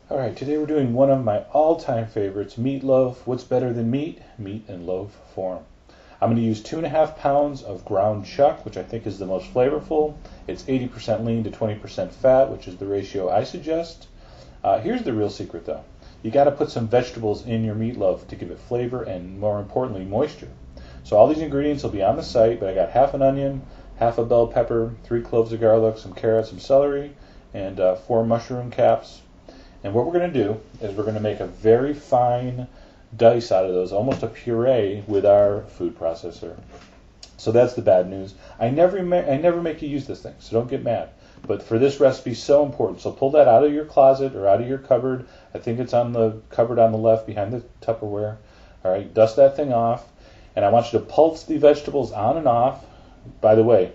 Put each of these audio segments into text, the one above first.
All right, today we're doing one of my all-time favorites, meatloaf. What's better than meat? Meat in loaf form. I'm going to use 2.5 pounds of ground chuck, which I think is the most flavorful. It's 80% lean to 20% fat, which is the ratio I suggest. Here's the real secret, though. You got to put some vegetables in your meatloaf to give it flavor and, more importantly, moisture. So all these ingredients will be on the site, but I got half an onion, half a bell pepper, 3 cloves of garlic, some carrots, some celery, and 4 mushroom caps. And what we're going to do is we're going to make a very fine dice out of those, almost a puree, with our food processor. So that's the bad news. I never make you use this thing, so don't get mad. But for this recipe, so important. So pull that out of your closet or out of your cupboard. I think it's on the cupboard on the left behind the Tupperware. All right, dust that thing off. And I want you to pulse the vegetables on and off. By the way,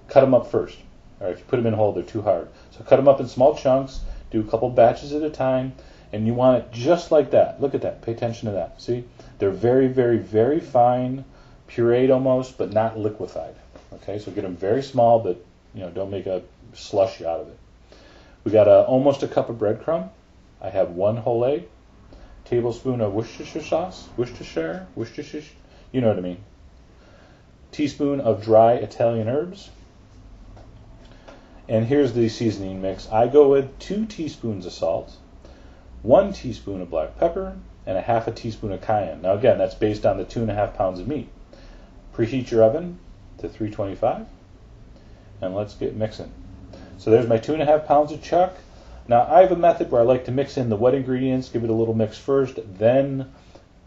cut them up first. All right, if you put them in whole, they're too hard. So cut them up in small chunks. Do a couple batches at a time, and you want it just like that. Look at that. Pay attention to that. See? They're very, very, very fine, pureed almost, but not liquefied. Okay, so get them very small, but don't make a slush out of it. We got almost a cup of breadcrumb. I have 1 whole egg, tablespoon of Worcestershire sauce, Worcestershire, you know what I mean. Teaspoon of dry Italian herbs. And here's the seasoning mix. I go with 2 teaspoons of salt, 1 teaspoon of black pepper, and a half a teaspoon of cayenne. Now again, that's based on the 2.5 pounds of meat. Preheat your oven to 325, and let's get mixing. So there's my 2.5 pounds of chuck. Now I have a method where I like to mix in the wet ingredients, give it a little mix first, then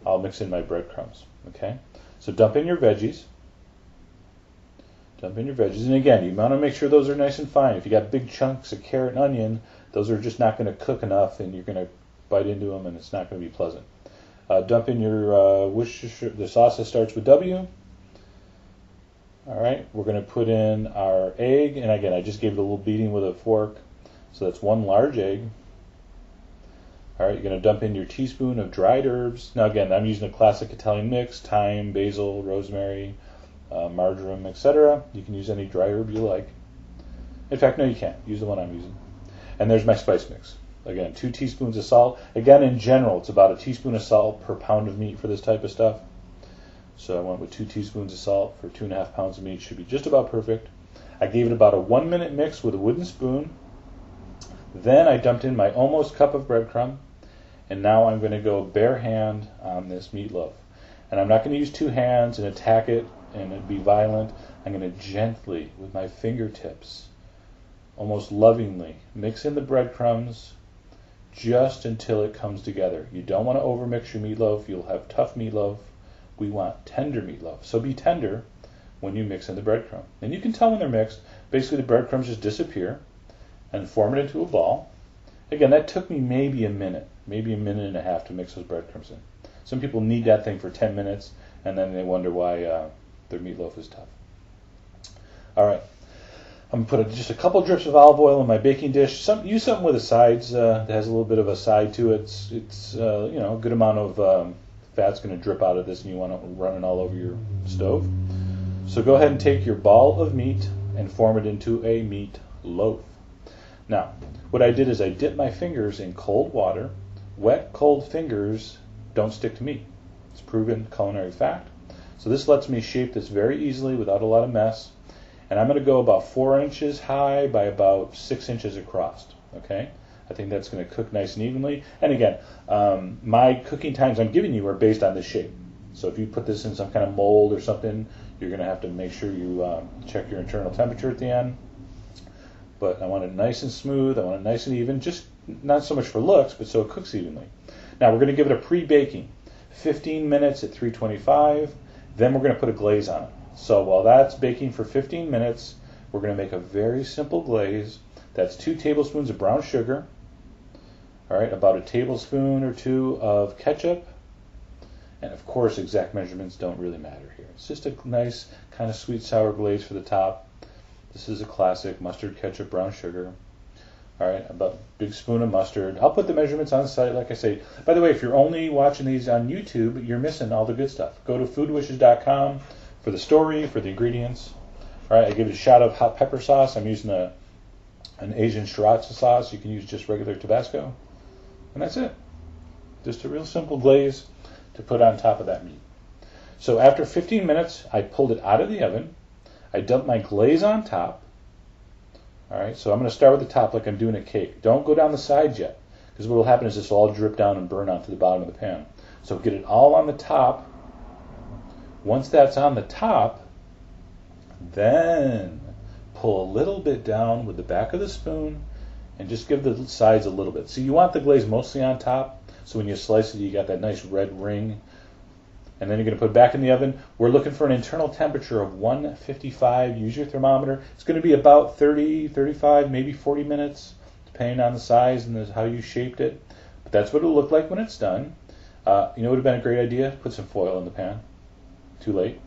I'll mix in my breadcrumbs. Okay? So dump in your veggies. And again, you want to make sure those are nice and fine. If you got big chunks of carrot and onion, those are just not going to cook enough, and you're going to bite into them, and it's not going to be pleasant. Dump in your the sauce that starts with W. All right, we're going to put in our egg, and again, I just gave it a little beating with a fork, so that's 1 large egg. All right, you're going to dump in your teaspoon of dried herbs. Now again, I'm using a classic Italian mix: thyme, basil, rosemary, marjoram, etc. You can use any dry herb you like. In fact, no, you can't. Use the one I'm using. And there's my spice mix. Again, 2 teaspoons of salt. Again, in general, it's about a teaspoon of salt per pound of meat for this type of stuff. So I went with 2 teaspoons of salt for 2.5 pounds of meat. Should be just about perfect. I gave it about a 1-minute mix with a wooden spoon. Then I dumped in my almost cup of breadcrumb. And now I'm going to go bare hand on this meatloaf. And I'm not going to use 2 hands and attack it and it'd be violent. I'm going to gently, with my fingertips, almost lovingly, mix in the breadcrumbs just until it comes together. You don't want to overmix your meatloaf. You'll have tough meatloaf. We want tender meatloaf. So be tender when you mix in the breadcrumb. And you can tell when they're mixed. Basically, the breadcrumbs just disappear and form it into a ball. Again, that took me maybe a minute and a half to mix those breadcrumbs in. Some people need that thing for 10 minutes, and then they wonder why their meatloaf is tough. All right, I'm going to put just a couple drips of olive oil in my baking dish. Use something with the sides that has a little bit of a side to it. It's a good amount of fat's going to drip out of this, and you want to run it all over your stove. So go ahead and take your ball of meat and form it into a meat loaf. Now, what I did is I dipped my fingers in cold water. Wet, cold fingers don't stick to meat. It's proven culinary fact. So this lets me shape this very easily without a lot of mess. And I'm going to go about 4 inches high by about 6 inches across. Okay? I think that's going to cook nice and evenly. And again, my cooking times I'm giving you are based on this shape. So if you put this in some kind of mold or something, you're going to have to make sure you check your internal temperature at the end. But I want it nice and smooth. I want it nice and even. Just not so much for looks, but so it cooks evenly. Now we're going to give it a pre-baking. 15 minutes at 325. Then we're going to put a glaze on it. So while that's baking for 15 minutes, we're going to make a very simple glaze. That's 2 tablespoons of brown sugar. All right, about a tablespoon or 2 of ketchup. And of course, exact measurements don't really matter here. It's just a nice kind of sweet sour glaze for the top. This is a classic mustard, ketchup, brown sugar. All right, about a big spoon of mustard. I'll put the measurements on the site, like I say. By the way, if you're only watching these on YouTube, you're missing all the good stuff. Go to foodwishes.com for the story, for the ingredients. All right, I give it a shot of hot pepper sauce. I'm using an Asian sriracha sauce. You can use just regular Tabasco. And that's it. Just a real simple glaze to put on top of that meat. So after 15 minutes, I pulled it out of the oven. I dumped my glaze on top. All right, so I'm going to start with the top like I'm doing a cake. Don't go down the sides yet, because what will happen is this will all drip down and burn onto the bottom of the pan. So get it all on the top. Once that's on the top, then pull a little bit down with the back of the spoon and just give the sides a little bit. So you want the glaze mostly on top, so when you slice it, you got that nice red ring. And then you're going to put it back in the oven. We're looking for an internal temperature of 155. Use your thermometer. It's going to be about 30, 35, maybe 40 minutes, depending on the size and how you shaped it. But that's what it'll look like when it's done. You know what would have been a great idea? Put some foil in the pan. Too late.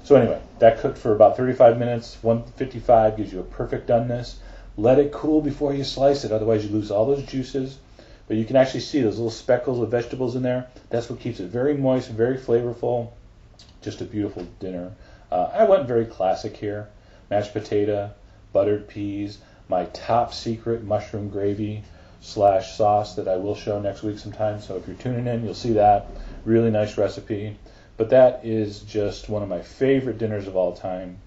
So anyway, that cooked for about 35 minutes. 155 gives you a perfect doneness. Let it cool before you slice it, otherwise you lose all those juices. But you can actually see those little speckles of vegetables in there. That's what keeps it very moist, very flavorful. Just a beautiful dinner. I went very classic here. Mashed potato, buttered peas, my top secret mushroom gravy / sauce that I will show next week sometime. So if you're tuning in, you'll see that. Really nice recipe. But that is just one of my favorite dinners of all time.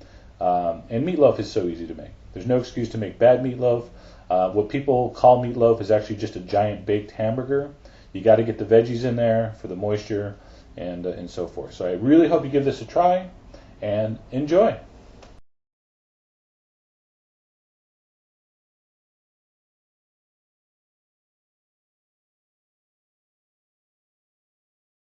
And meatloaf is so easy to make. There's no excuse to make bad meatloaf. What people call meatloaf is actually just a giant baked hamburger. You got to get the veggies in there for the moisture and so forth. So I really hope you give this a try and enjoy.